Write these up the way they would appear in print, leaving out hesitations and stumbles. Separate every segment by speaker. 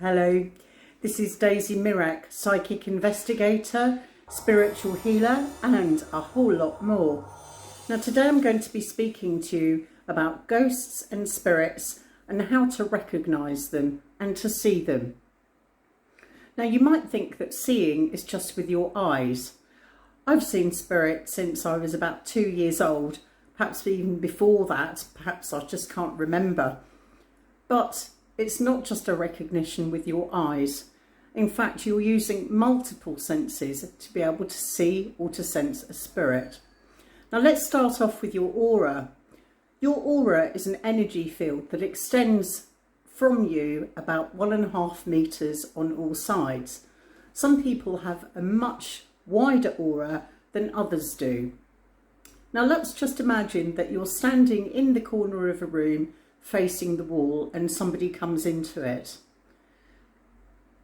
Speaker 1: Hello, this is Daisy Mirach, psychic investigator, spiritual healer, and a whole lot more. Now today I'm going to be speaking to you about ghosts and spirits and how to recognise them and to see them. Now you might think that seeing is just with your eyes. I've seen spirits since I was about 2 years old, perhaps even before that, perhaps I just can't remember. But it's not just a recognition with your eyes. In fact, you're using multiple senses to be able to see or to sense a spirit. Now let's start off with your aura. Your aura is an energy field that extends from you about 1.5 meters on all sides. Some people have a much wider aura than others do. Now let's just imagine that you're standing in the corner of a room facing the wall and somebody comes into it.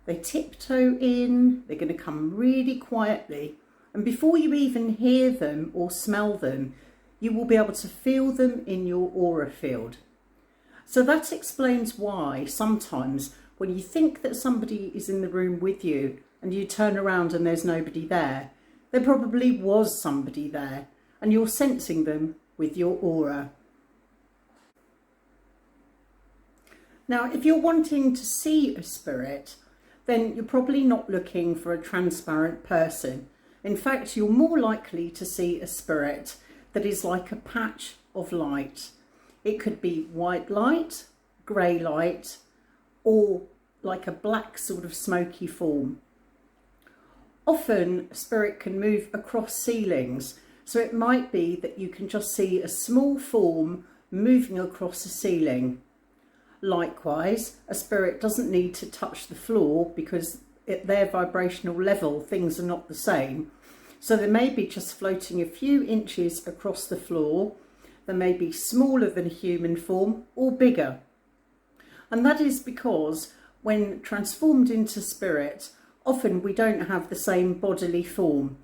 Speaker 1: They tiptoe in, they're going to come really quietly, and before you even hear them or smell them, you will be able to feel them in your aura field. So that explains why sometimes when you think that somebody is in the room with you and you turn around and there's nobody there, there probably was somebody there and you're sensing them with your aura. Now, if you're wanting to see a spirit, then you're probably not looking for a transparent person. In fact, you're more likely to see a spirit that is like a patch of light. It could be white light, grey light, or like a black sort of smoky form. Often, a spirit can move across ceilings, so it might be that you can just see a small form moving across a ceiling. Likewise, a spirit doesn't need to touch the floor because at their vibrational level things are not the same. So they may be just floating a few inches across the floor. They may be smaller than a human form or bigger. And that is because when transformed into spirit, often we don't have the same bodily form.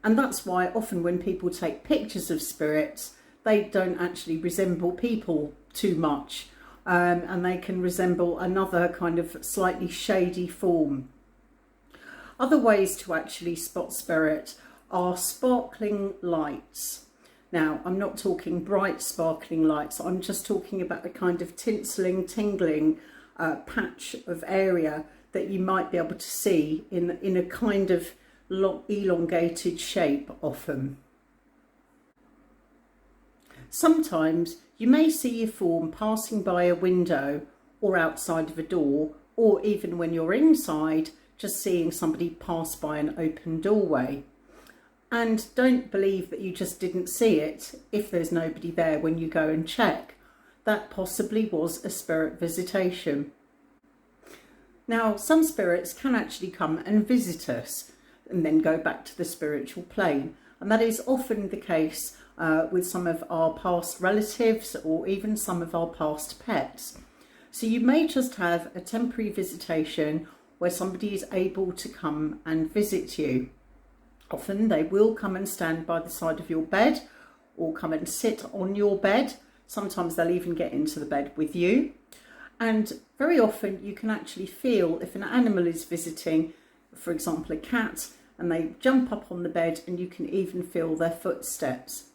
Speaker 1: And that's why often when people take pictures of spirits, they don't actually resemble people too much. And they can resemble another kind of slightly shady form. Other ways to actually spot spirit are sparkling lights. Now, I'm not talking bright sparkling lights, I'm just talking about a kind of tinseling, tingling patch of area that you might be able to see in a kind of elongated shape often. Sometimes you may see a form passing by a window or outside of a door, or even when you're inside, just seeing somebody pass by an open doorway. And don't believe that you just didn't see it if there's nobody there when you go and check. That possibly was a spirit visitation. Now, some spirits can actually come and visit us and then go back to the spiritual plane. And that is often the case with some of our past relatives or even some of our past pets. So you may just have a temporary visitation where somebody is able to come and visit you. Often they will come and stand by the side of your bed or come and sit on your bed. Sometimes they'll even get into the bed with you. And very often you can actually feel if an animal is visiting, for example a cat, and they jump up on the bed and you can even feel their footsteps.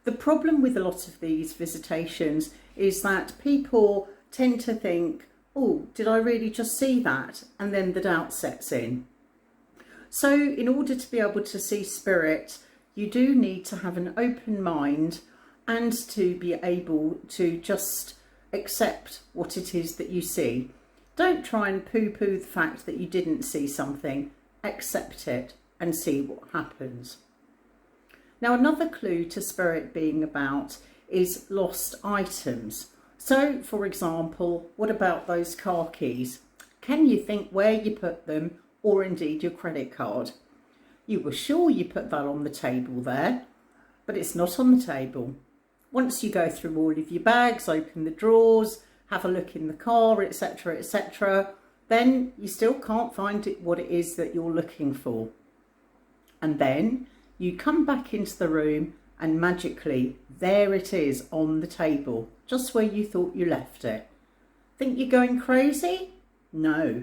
Speaker 1: The problem with a lot of these visitations is that people tend to think, oh, did I really just see that? And then the doubt sets in. So in order to be able to see spirit, you do need to have an open mind and to be able to just accept what it is that you see. Don't try and poo-poo the fact that you didn't see something. Accept it and see what happens. Now, another clue to spirit being about is lost items. So, for example, what about those car keys? Can you think where you put them, or indeed your credit card? You were sure you put that on the table there, but it's not on the table. Once you go through all of your bags, open the drawers, have a look in the car, etc., etc., then you still can't find what it is that you're looking for. And then you come back into the room and magically there it is on the table, just where you thought you left it. Think you're going crazy? No,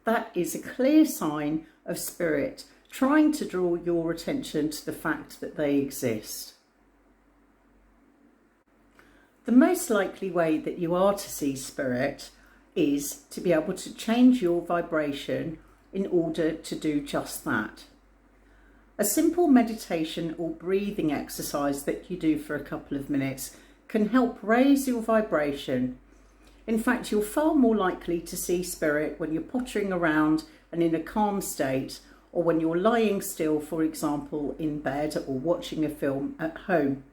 Speaker 1: that is a clear sign of spirit trying to draw your attention to the fact that they exist. The most likely way that you are to see spirit is to be able to change your vibration in order to do just that. A simple meditation or breathing exercise that you do for a couple of minutes can help raise your vibration. In fact, you're far more likely to see spirit when you're pottering around and in a calm state, or when you're lying still, for example, in bed or watching a film at home.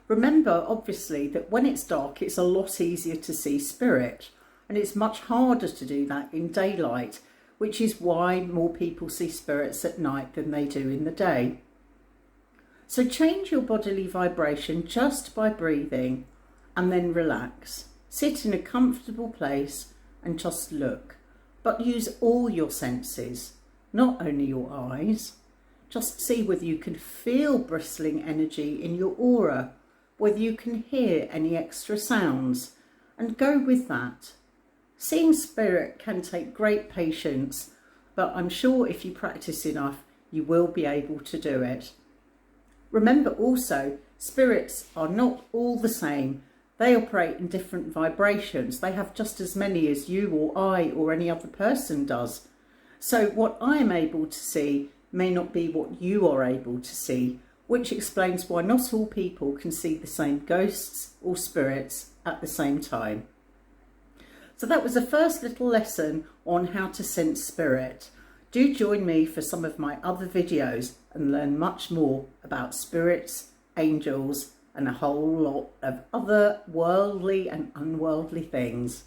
Speaker 1: Remember, obviously, that when it's dark, it's a lot easier to see spirit, and it's much harder to do that in daylight, which is why more people see spirits at night than they do in the day. So change your bodily vibration just by breathing, and then relax. Sit in a comfortable place and just look, but use all your senses, not only your eyes. Just see whether you can feel bristling energy in your aura, whether you can hear any extra sounds, and go with that. Seeing spirit can take great patience, but I'm sure if you practice enough, you will be able to do it. Remember also, spirits are not all the same. They operate in different vibrations. They have just as many as you or I or any other person does. So what I am able to see may not be what you are able to see, which explains why not all people can see the same ghosts or spirits at the same time. So that was the first little lesson on how to sense spirit. Do join me for some of my other videos and learn much more about spirits, angels, and a whole lot of other worldly and unworldly things.